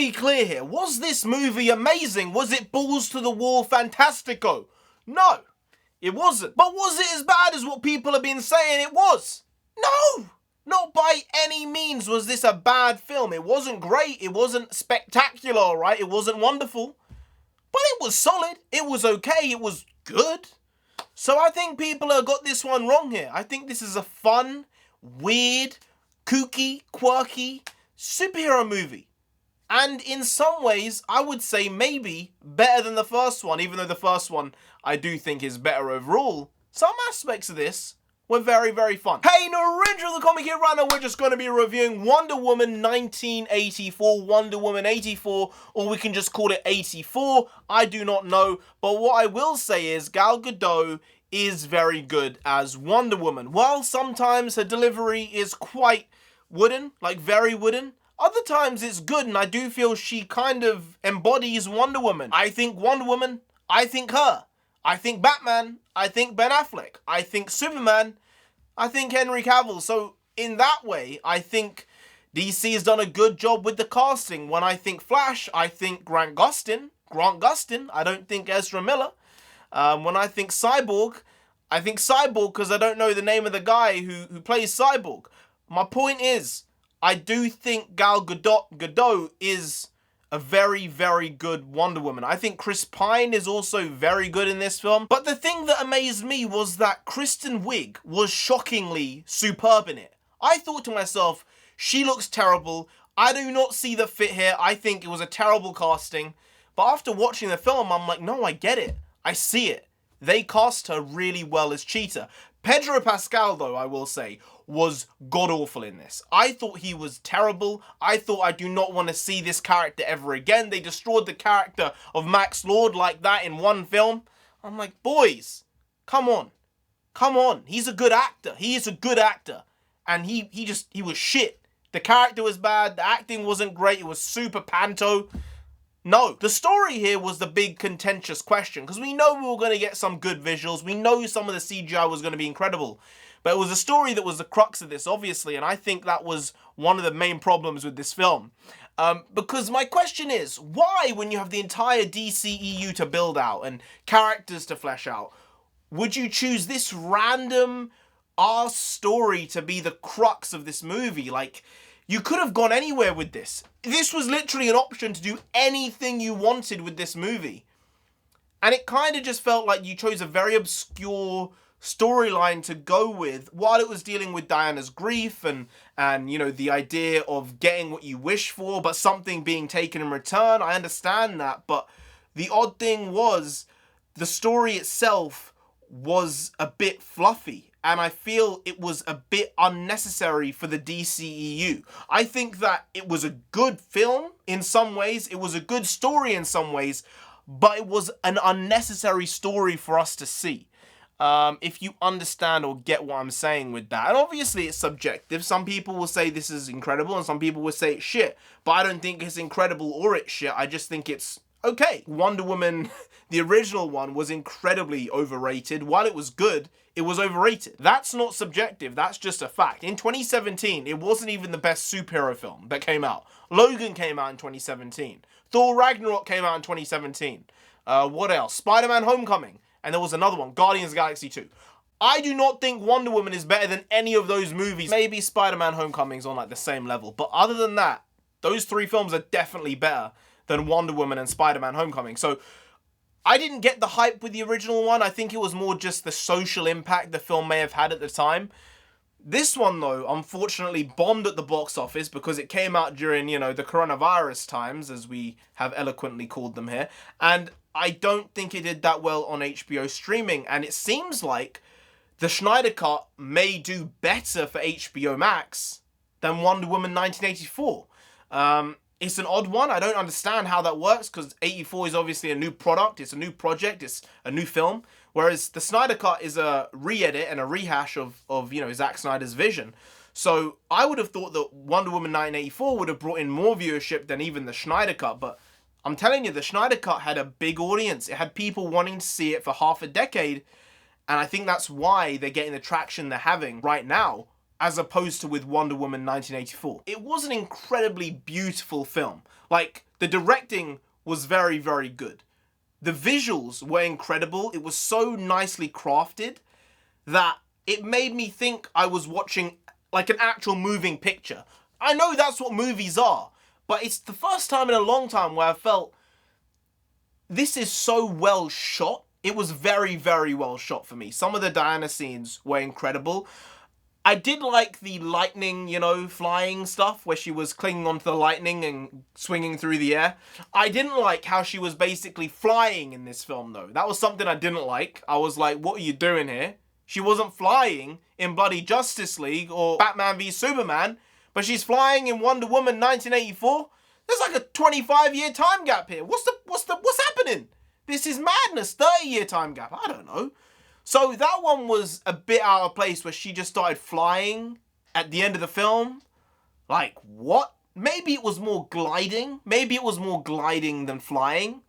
be clear here. Was this movie amazing? Was it balls to the wall fantastico? No, it wasn't. But was it as bad as what people have been saying it was? No, not by any means was this a bad film. It wasn't great. It wasn't spectacular, right? It wasn't wonderful. But it was solid. It was okay. It was good. So I think people have got this one wrong here. I think this is a fun, weird, kooky, quirky superhero movie. And in some ways, I would say maybe better than the first one, even though the first one I do think is better overall. Some aspects of this were very, very fun. Hey, NarendraTheComic here. Right now, we're just going to be reviewing Wonder Woman 1984, Wonder Woman 84, or we can just call it 84. I do not know. But what I will say is Gal Gadot is very good as Wonder Woman. While sometimes her delivery is quite wooden, like very wooden, other times it's good, and I do feel she kind of embodies Wonder Woman. I think Wonder Woman, I think her. I think Batman, I think Ben Affleck. I think Superman, I think Henry Cavill. So in that way, I think DC has done a good job with the casting. When I think Flash, I think Grant Gustin. I don't think Ezra Miller. When I think Cyborg because I don't know the name of the guy who plays Cyborg. My point is, I do think Gal Gadot is a very, very good Wonder Woman. I think Chris Pine is also very good in this film. But the thing that amazed me was that Kristen Wiig was shockingly superb in it. I thought to myself, she looks terrible. I do not see the fit here. I think it was a terrible casting. But after watching the film, I'm like, no, I get it. I see it. They cast her really well as Cheetah. Pedro Pascal, though, I will say, was god-awful in this. I thought he was terrible. I thought I do not want to see this character ever again. They destroyed the character of Max Lord like that in one film. I'm like, boys, come on. Come on. He's a good actor. He is a good actor. And he was shit. The character was bad. The acting wasn't great. It was super panto. No, the story here was the big contentious question, because we know we were going to get some good visuals. We know some of the CGI was going to be incredible. But it was a story that was the crux of this, obviously, and I think that was one of the main problems with this film. Because my question is, why, when you have the entire DCEU to build out and characters to flesh out, would you choose this random arse story to be the crux of this movie? Like, you could have gone anywhere with this. This was literally an option to do anything you wanted with this movie. And it kind of just felt like you chose a very obscure storyline to go with while it was dealing with Diana's grief and you know, the idea of getting what you wish for, but something being taken in return. I understand that, but the odd thing was the story itself was a bit fluffy. And I feel it was a bit unnecessary for the DCEU. I think that it was a good film in some ways. It was a good story in some ways. But it was an unnecessary story for us to see. If you understand or get what I'm saying with that. And obviously it's subjective. Some people will say this is incredible and some people will say it's shit. But I don't think it's incredible or it's shit. I just think it's okay. Wonder Woman, the original one, was incredibly overrated. While it was good, it was overrated. That's not subjective, that's just a fact. In 2017, it wasn't even the best superhero film that came out. Logan came out in 2017. Thor Ragnarok came out in 2017. What else? Spider-Man Homecoming. And there was another one, Guardians of the Galaxy 2. I do not think Wonder Woman is better than any of those movies. Maybe Spider-Man Homecoming's on like the same level. But other than that, those three films are definitely better than Wonder Woman and Spider-Man Homecoming. So I didn't get the hype with the original one. I think it was more just the social impact the film may have had at the time. This one, though, unfortunately bombed at the box office because it came out during, you know, the coronavirus times, as we have eloquently called them here. And I don't think it did that well on HBO streaming. And it seems like the Snyder Cut may do better for HBO Max than Wonder Woman 1984. It's an odd one. I don't understand how that works because 84 is obviously a new product. It's a new project. It's a new film. Whereas the Snyder Cut is a re-edit and a rehash of you know, Zack Snyder's vision. So I would have thought that Wonder Woman 1984 would have brought in more viewership than even the Snyder Cut. But I'm telling you, the Snyder Cut had a big audience. It had people wanting to see it for half a decade. And I think that's why they're getting the traction they're having right now as opposed to with Wonder Woman 1984. It was an incredibly beautiful film. Like, the directing was very, very good. The visuals were incredible. It was so nicely crafted that it made me think I was watching like an actual moving picture. I know that's what movies are, but it's the first time in a long time where I felt this is so well shot. It was very, very well shot for me. Some of the Diana scenes were incredible. I did like the lightning, you know, flying stuff where she was clinging onto the lightning and swinging through the air. I didn't like how she was basically flying in this film, though. That was something I didn't like. I was like, what are you doing here? She wasn't flying in bloody Justice League or Batman v Superman, but she's flying in Wonder Woman 1984. There's like a 25-year time gap here. What's happening? This is madness. 30-year time gap. I don't know. So that one was a bit out of place where she just started flying at the end of the film. Like, what? Maybe it was more gliding. Maybe it was more gliding than flying.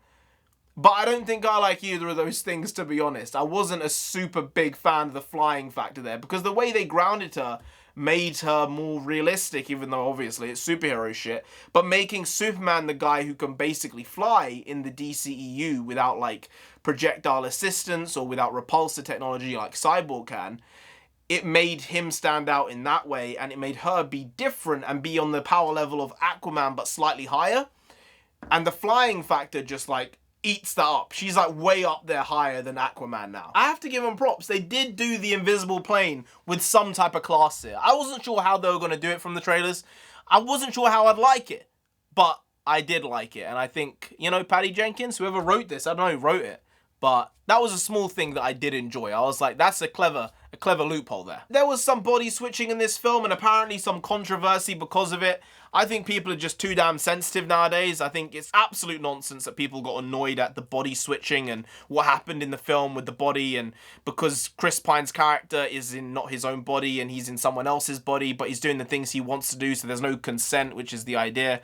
But I don't think I like either of those things, to be honest. I wasn't a super big fan of the flying factor there because the way they grounded her made her more realistic, even though obviously it's superhero shit. But making Superman the guy who can basically fly in the DCEU without like projectile assistance or without repulsor technology like Cyborg can, it made him stand out in that way, and it made her be different and be on the power level of Aquaman but slightly higher. And the flying factor just like eats that up. She's like way up there higher than Aquaman now. I have to give them props. They did do the invisible plane with some type of class here. I wasn't sure how they were going to do it from the trailers. I wasn't sure how I'd like it, but I did like it. And I think, you know, Patty Jenkins, whoever wrote this, I don't know who wrote it, but that was a small thing that I did enjoy. I was like, that's a clever loophole there. There was some body switching in this film and apparently some controversy because of it. I think people are just too damn sensitive nowadays. I think it's absolute nonsense that people got annoyed at the body switching and what happened in the film with the body, and because Chris Pine's character is in not his own body and he's in someone else's body, but he's doing the things he wants to do, so there's no consent, which is the idea.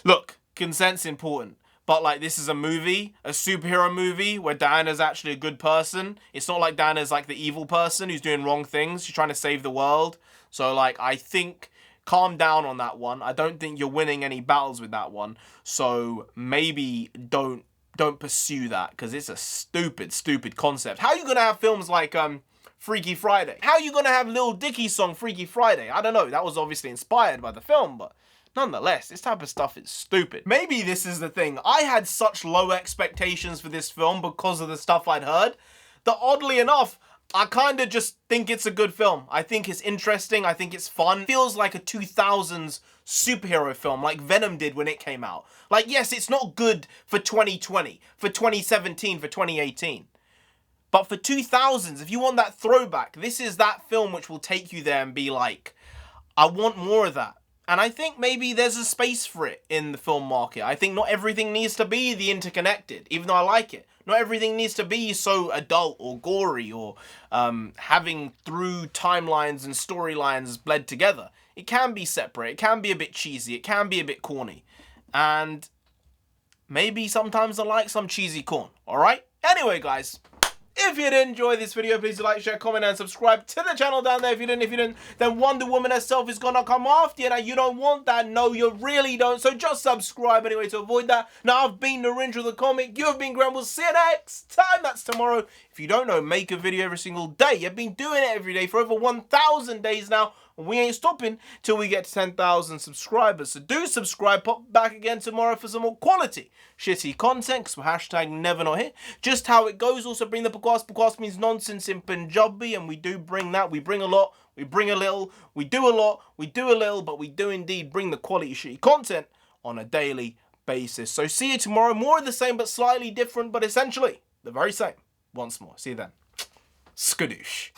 Look, consent's important. But like, this is a movie, a superhero movie where Diana's actually a good person. It's not like Diana's like the evil person who's doing wrong things. She's trying to save the world. So like, I think calm down on that one. I don't think you're winning any battles with that one. So maybe don't pursue that, because it's a stupid concept. How are you going to have films like Freaky Friday? How are you going to have Lil Dicky's song Freaky Friday? I don't know. That was obviously inspired by the film, but nonetheless, this type of stuff is stupid. Maybe this is the thing. I had such low expectations for this film because of the stuff I'd heard that oddly enough, I kind of just think it's a good film. I think it's interesting. I think it's fun. It feels like a 2000s superhero film like Venom did when it came out. Like, yes, it's not good for 2020, for 2017, for 2018. But for 2000s, if you want that throwback, this is that film which will take you there and be like, I want more of that. And I think maybe there's a space for it in the film market. I think not everything needs to be the interconnected, even though I like it. Not everything needs to be so adult or gory or having through timelines and storylines bled together. It can be separate. It can be a bit cheesy. It can be a bit corny. And maybe sometimes I like some cheesy corn. All right? Anyway, guys. If you did enjoy this video, please like, share, comment, and subscribe to the channel down there. If you didn't, then Wonder Woman herself is gonna come after you. Now, you don't want that. No, you really don't. So just subscribe anyway to avoid that. Now, I've been NarendraTheComic. You have been Graham. We'll see you next time. That's tomorrow. If you don't know, make a video every single day. I've been doing it every day for over 1,000 days now. We ain't stopping till we get to 10,000 subscribers. So do subscribe. Pop back again tomorrow for some more quality shitty content, because we're hashtag never not here. Just how it goes. Also bring the bakwas. Bakwas means nonsense in Punjabi, and we do bring that. We bring a lot. We bring a little. We do a lot. We do a little. But we do indeed bring the quality shitty content on a daily basis. So see you tomorrow. More of the same, but slightly different, but essentially the very same. Once more. See you then. Skadoosh.